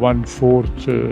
1/4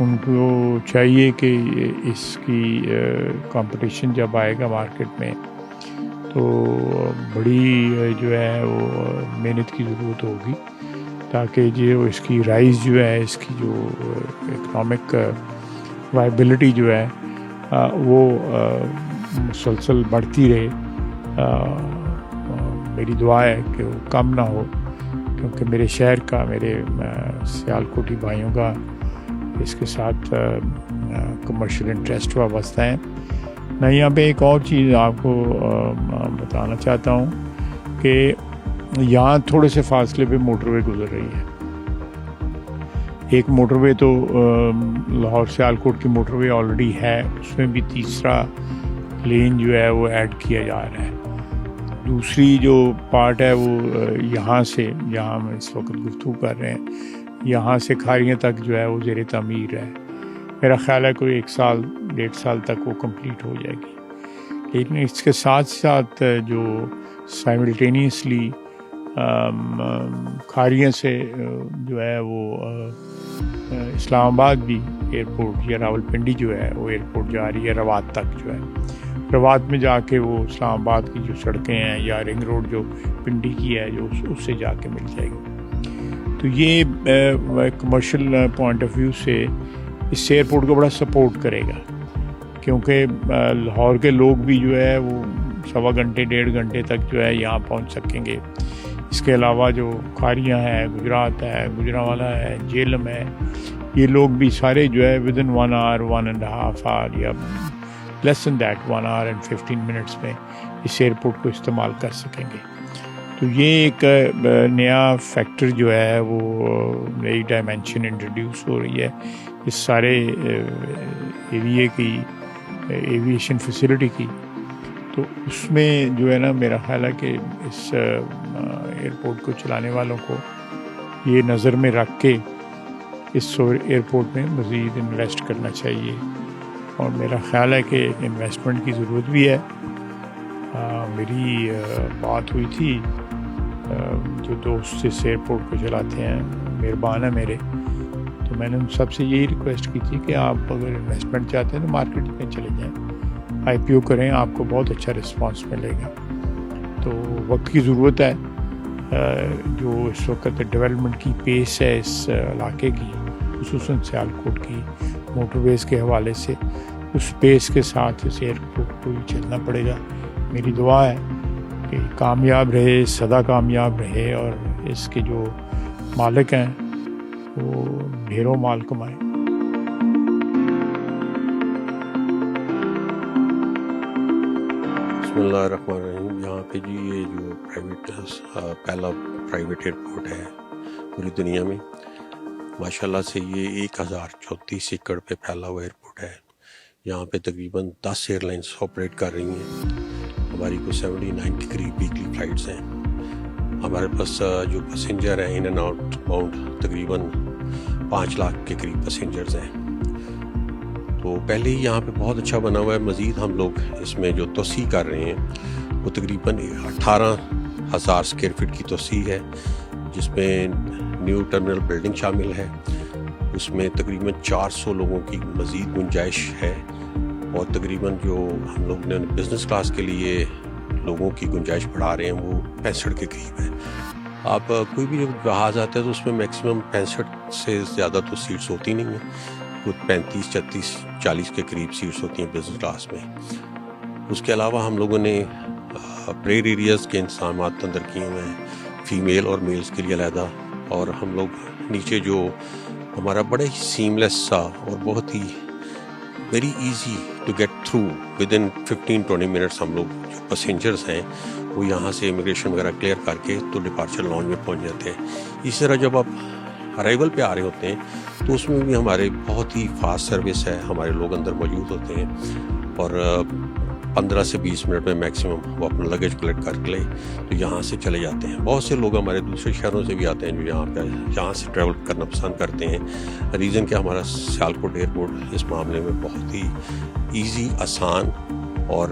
ان کو چاہیے کہ اس کی کمپٹیشن جب آئے گا مارکیٹ میں تو بڑی جو ہے وہ محنت کی ضرورت ہوگی تاکہ جو اس کی رائز جو ہے، اس کی جو اکنامک وائبلٹی جو ہے وہ مسلسل بڑھتی رہے۔ میری دعا ہے کہ وہ کم نہ ہو، کیونکہ میرے شہر کا، میرے سیالکوٹی بھائیوں کا اس کے ساتھ کمرشل انٹرسٹ وابستہ ہیں۔ میں یہاں پہ ایک اور چیز آپ کو بتانا چاہتا ہوں کہ یہاں تھوڑے سے فاصلے پہ موٹر وے گزر رہی ہے۔ ایک موٹر وے تو لاہور سیالکوٹ کی موٹر وے آلریڈی ہے، اس میں بھی تیسرا لین جو ہے وہ ایڈ کیا جا رہا ہے۔ دوسری جو پارٹ ہے وہ یہاں سے، جہاں ہم اس وقت گفتگو کر رہے ہیں، یہاں سے کھاریاں تک جو ہے وہ زیر تعمیر ہے۔ میرا خیال ہے کوئی 1 سال 1.5 سال تک وہ کمپلیٹ ہو جائے گی۔ لیکن اس کے ساتھ ساتھ جو سائملٹینیسلی کھاریاں سے جو ہے وہ اسلام آباد بھی ایئرپورٹ یا راولپنڈی جو ہے وہ ایئرپورٹ جا رہی ہے، روات تک جو ہے۔ روات میں جا کے وہ اسلام آباد کی جو سڑکیں ہیں یا رنگ روڈ جو پنڈی کی ہے جو اس سے جا کے مل جائے گی۔ تو یہ کمرشل پوائنٹ آف ویو سے اس ایئرپورٹ کو بڑا سپورٹ کرے گا، کیونکہ لاہور کے لوگ بھی جو ہے وہ 1.25 گھنٹے 1.5 گھنٹے تک جو ہے یہاں پہنچ سکیں گے۔ اس کے علاوہ جو کھاریاں ہیں، گجرات ہے، گجرانوالہ ہے، جہلم ہے، یہ لوگ بھی سارے جو ہے ودن 1 hour 1.5 hour یا لیس دین دیٹ 1 hour and 15 minutes میں اس ایئرپورٹ کو استعمال کر سکیں گے۔ تو یہ ایک نیا فیکٹر جو ہے وہ نئی ڈائمینشن انٹروڈیوس ہو رہی ہے اس سارے ایریے کی، ایویشن فیسلٹی کی۔ تو اس میں جو ہے نا، میرا خیال ہے کہ اس ایئرپورٹ کو چلانے والوں کو یہ نظر میں رکھ کے اس ایئرپورٹ میں مزید انویسٹ کرنا چاہیے، اور میرا خیال ہے کہ انویسٹمنٹ کی ضرورت بھی ہے۔ میری بات ہوئی تھی جو دوست اس ایئرپورٹ کو چلاتے ہیں، مہربان ہے میرے، تو میں نے ان سب سے یہی ریکویسٹ کی تھی کہ آپ اگر انویسٹمنٹ چاہتے ہیں تو مارکیٹ میں چلے جائیں، IPO کریں، آپ کو بہت اچھا رسپانس ملے گا۔ تو وقت کی ضرورت ہے، جو اس وقت ڈیولپمنٹ کی پیس ہے اس علاقے کی، خصوصاً سیالکوٹ کی موٹر ویز کے حوالے سے، اس پیس کے ساتھ اس ایئرپورٹ کو چلنا پڑے گا۔ میری دعا ہے کہ کامیاب رہے، سدا کامیاب رہے، اور اس کے جو مالک ہیں وہ ڈھیروں مال کمائیں۔ بسم اللہ الرحمن الرحیم۔ یہاں پہ جی یہ جو پہلا پرائیویٹ ایئرپورٹ ہے پوری دنیا میں، ماشاءاللہ سے یہ 1034 ایکڑ پہ پھیلا ہوا ایئرپورٹ ہے۔ یہاں پہ تقریباً 10 ایئر لائنس آپریٹ کر رہی ہیں۔ ہماری کو 79 کے قریب ویکلی فلائٹس ہیں۔ ہمارے پاس جو پیسنجر ہیں ان اینڈ آؤٹ باؤنڈ تقریباً 5 لاکھ کے قریب پیسنجرز ہیں۔ تو پہلے ہی یہاں پہ بہت اچھا بنا ہوا ہے۔ مزید ہم لوگ اس میں جو توسیع کر رہے ہیں وہ تقریباً 18,000 اسکوائر فٹ کی توسیع ہے، جس میں نیو ٹرمینل بلڈنگ شامل ہے۔ اس میں تقریباً 400 لوگوں کی مزید گنجائش ہے، اور تقریباً جو ہم لوگ نے بزنس کلاس کے لیے لوگوں کی گنجائش بڑھا رہے ہیں وہ 65 کے قریب ہے۔ آپ کوئی بھی جب جہاز آتا ہے تو اس میں میکسیمم 65 سے زیادہ تو سیٹس ہوتی نہیں ہیں، کچھ 35 36 40 کے قریب سیٹس ہوتی ہیں بزنس کلاس میں۔ اس کے علاوہ ہم لوگوں نے پریئر ایریاز کے انتظامات اندر کیے ہوئے ہیں، فیمیل اور میلز کے لیے علیحدہ، اور ہم لوگ نیچے جو ہمارا بڑا ہی سیملیس سا اور بہت ہی very easy to get through with in 15-20 minutes ہم لوگ جو پیسنجرز ہیں وہ یہاں سے امیگریشن وغیرہ کلیئر کر کے تو ڈپارچر لاؤنج میں پہنچ جاتے ہیں۔ اسی طرح جب آپ ارائیول پہ آ رہے ہوتے ہیں تو اس میں بھی ہمارے بہت ہی فاسٹ سروس ہے، ہمارے لوگ اندر موجود ہوتے ہیں، اور 15 سے 20 منٹ میں میکسیمم وہ اپنا لگیج کلیکٹ کر کے تو یہاں سے چلے جاتے ہیں۔ بہت سے لوگ ہمارے دوسرے شہروں سے بھی آتے ہیں جو یہاں سے ٹریول کرنا پسند کرتے ہیں۔ ریزن کہ ہمارا سیالکوٹ ایئرپورٹ اس معاملے میں بہت ہی ایزی، آسان، اور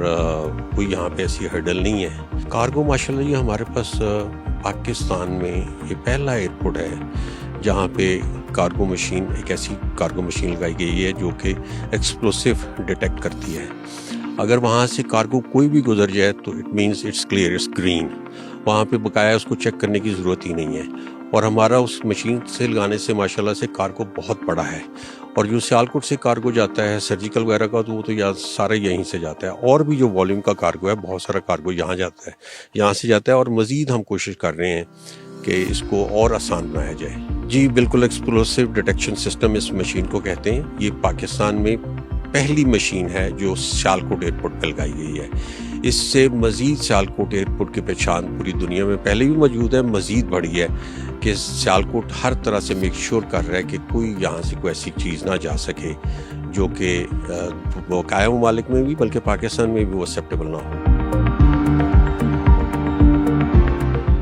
کوئی یہاں پہ ایسی ہرڈل نہیں ہے۔ کارگو ماشاءاللہ یہ ہمارے پاس پاکستان میں یہ پہلا ایئرپورٹ ہے جہاں پہ کارگو مشین ایک ایسی کارگو مشین لگائی گئی ہے جو کہ ایکسپلوسیو ڈیٹیکٹ کرتی ہے. اگر وہاں سے کارگو کوئی بھی گزر جائے تو it means it's clear, it's green. وہاں پہ بقایا اس کو چیک کرنے کی ضرورت ہی نہیں ہے. اور ہمارا اس مشین سے لگانے سے ماشاءاللہ سے کارگو بہت بڑا ہے. اور جو سیالکوٹ سے کارگو جاتا ہے سرجیکل وغیرہ کا، تو وہ تو سارا یہیں سے جاتا ہے. اور بھی جو والیوم کا کارگو ہے، بہت سارا کارگو یہاں جاتا ہے، یہاں سے جاتا ہے. اور مزید ہم کوشش کر رہے ہیں کہ اس کو اور آسان بنایا جائے. جی بالکل، ایکسپلوسیو ڈیٹیکشن سسٹم اس مشین کو کہتے ہیں. یہ پاکستان میں پہلی مشین ہے جو سیالکوٹ ایئرپورٹ پہ لگائی گئی ہے. اس سے مزید سیالکوٹ ایئرپورٹ کی پہچان پوری دنیا میں پہلے بھی موجود ہے، مزید بڑھی ہے کہ سیالکوٹ ہر طرح سے میک شور کر رہا ہے کہ کوئی یہاں سے کوئی ایسی چیز نہ جا سکے جو کہ بقایا ممالک میں بھی بلکہ پاکستان میں بھی وہ ایکسیپٹیبل نہ ہو.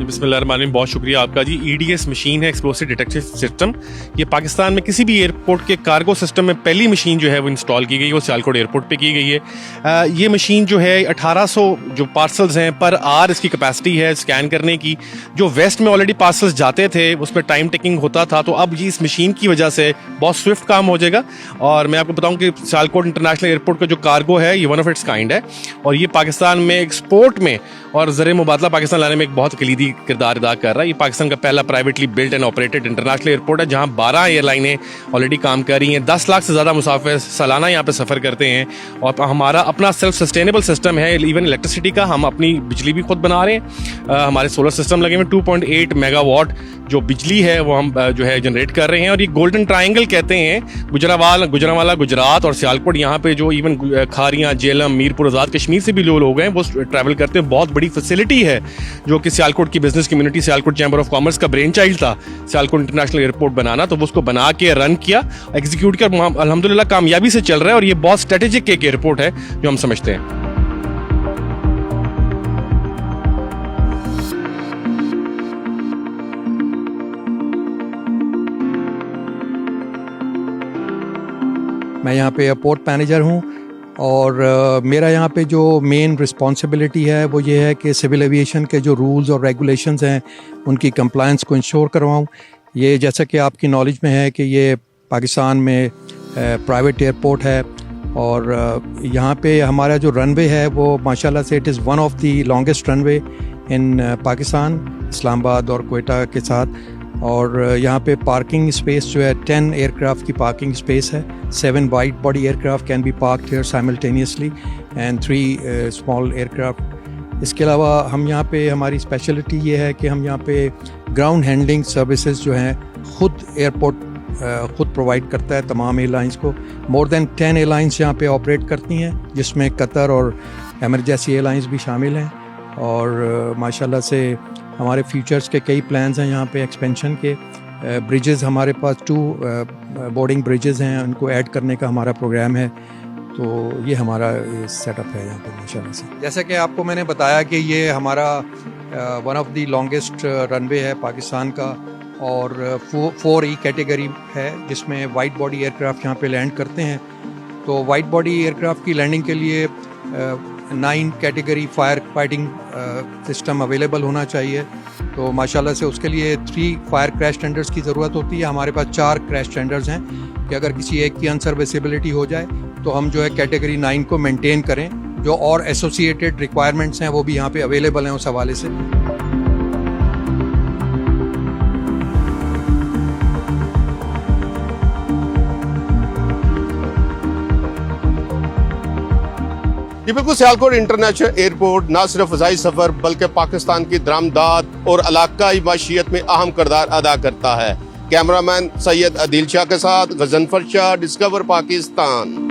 بسم اللہ الرحمن الرحیم. بہت شکریہ آپ کا جی. EDS مشین ہے، ایکسپلوسیو ڈیٹیکشن سسٹم. یہ پاکستان میں کسی بھی ایئرپورٹ کے کارگو سسٹم میں پہلی مشین جو ہے وہ انسٹال کی گئی ہے، وہ سیالکوٹ ایئرپورٹ پہ کی گئی ہے. یہ مشین جو ہے 1800 جو پارسلز ہیں پر آر اس کی کیپیسٹی ہے اسکین کرنے کی. جو ویسٹ میں آلریڈی پارسلز جاتے تھے اس میں ٹائم ٹیکنگ ہوتا تھا، تو اب یہ اس مشین کی وجہ سے بہت سوئفٹ کام ہو جائے گا. اور میں آپ کو بتاؤں کہ سیالکوٹ انٹرنیشنل ایئرپورٹ کا جو کارگو ہے یہ ون آف اٹس کائنڈ ہے. اور یہ پاکستان میں ایکسپورٹ میں اور زر مبادلہ پاکستان لانے میں ایک بہت کلیدی کردار ادا کر رہا ہے. یہ پاکستان کا پہلا privately built and operated international airport ہے جہاں 12 ایئر لائنیں آلریڈی کام کر رہی ہیں. 10 لاکھ سے زیادہ مسافر سالانہ یہاں پہ سفر کرتے ہیں. اور ہمارا اپنا سیلف سسٹینیبل سسٹم ہے. ایون الیکٹریسٹی کا ہم اپنی بجلی بھی خود بنا رہے ہیں. ہمارے سولر سسٹم لگے ہوئے 2.8 میگا واٹ جو بجلی ہے وہ ہم جو ہے جنریٹ کر رہے ہیں. اور یہ گولڈن ٹرائنگل کہتے ہیں گجرانوالا گجرات اور سیالکوٹ. یہاں پہ جو ایون کھاریاں، جیلم، میرپور، آزاد کشمیر سے بھی لوگ ہیں وہ ٹریول کرتے ہیں. بہت بڑی فیسلٹی ہے جو کہ سیالکوٹ کی business community, Sialkot chamber of commerce کا برین چائلڈ تھا سیالکوٹ انٹرنیشنل ایئرپورٹ بنانا. تو وہ اس کو بنا کے رن کیا، ایگزیکیوٹ کیا، الحمدللہ کامیابی سے چل رہا ہے. اور یہ بہت اسٹریٹجک ایک ایئرپورٹ ہے جو ہم سمجھتے ہیں. میں یہاں پہ ایئرپورٹ مینیجر ہوں اور میرا یہاں پہ جو مین رسپانسبلٹی ہے وہ یہ ہے کہ سول ایویشن کے جو رولز اور ریگولیشنز ہیں ان کی کمپلائنس کو انشور کرواؤں. یہ جیسا کہ آپ کی نالج میں ہے کہ یہ پاکستان میں پرائیویٹ ایئرپورٹ ہے اور یہاں پہ ہمارا جو رن وے ہے وہ ماشاءاللہ سے it is one of the longest runway in Pakistan, Islamabad اور کوئٹہ کے ساتھ. اور یہاں پہ پارکنگ اسپیس جو ہے 10 ایئر کرافٹ کی پارکنگ اسپیس ہے. 7 wide body aircraft can be parked here simultaneously and 3 small aircraft. اس کے علاوہ ہم یہاں پہ ہماری اسپیشلٹی یہ ہے کہ ہم یہاں پہ گراؤنڈ ہینڈلنگ سروسز جو ہیں خود ایئرپورٹ خود پرووائڈ کرتا ہے تمام ایئر لائنس کو. مور دین 10 ایئر لائنس یہاں پہ آپریٹ کرتی ہیں جس میں قطر اور ایمرجنسی ایئر لائنس بھی شامل ہیں. اور ماشاءاللہ سے ہمارے فیوچرز کے کئی پلانز ہیں یہاں پہ ایکسپینشن کے. بریجز ہمارے پاس 2 بورڈنگ بریجز ہیں، ان کو ایڈ کرنے کا ہمارا پروگرام ہے. تو یہ ہمارا سیٹ اپ ہے یہاں پہ ماشاءاللہ سے. جیسا کہ آپ کو میں نے بتایا کہ یہ ہمارا ون آف دی لانگیسٹ رن وے ہے پاکستان کا اور 4E کیٹیگری ہے جس میں وائڈ باڈی ایئر کرافٹ یہاں پہ لینڈ کرتے ہیں. تو وائڈ باڈی ایئر کرافٹ کی لینڈنگ کے لیے 9 category fire fighting system available ہونا چاہیے. تو ماشاءاللہ سے اس کے لیے 3 فائر کریش ٹینڈرز کی ضرورت ہوتی ہے. ہمارے پاس 4 کریش ٹینڈرز ہیں کہ اگر کسی ایک کی انسروسیبلٹی ہو جائے تو ہم جو ہے کیٹیگری 9 کو مینٹین کریں. جو اور ایسوسیٹیڈ ریکوائرمنٹس ہیں وہ بھی یہاں پہ اویلیبل ہیں اس حوالے سے. یہ بالکل سیالکوٹ انٹرنیشنل ایئرپورٹ نہ صرف فضائی سفر بلکہ پاکستان کی درآمدات اور علاقائی معیشت میں اہم کردار ادا کرتا ہے. کیمرہ مین سید عدیل شاہ کے ساتھ غضنفر شاہ، ڈسکور پاکستان.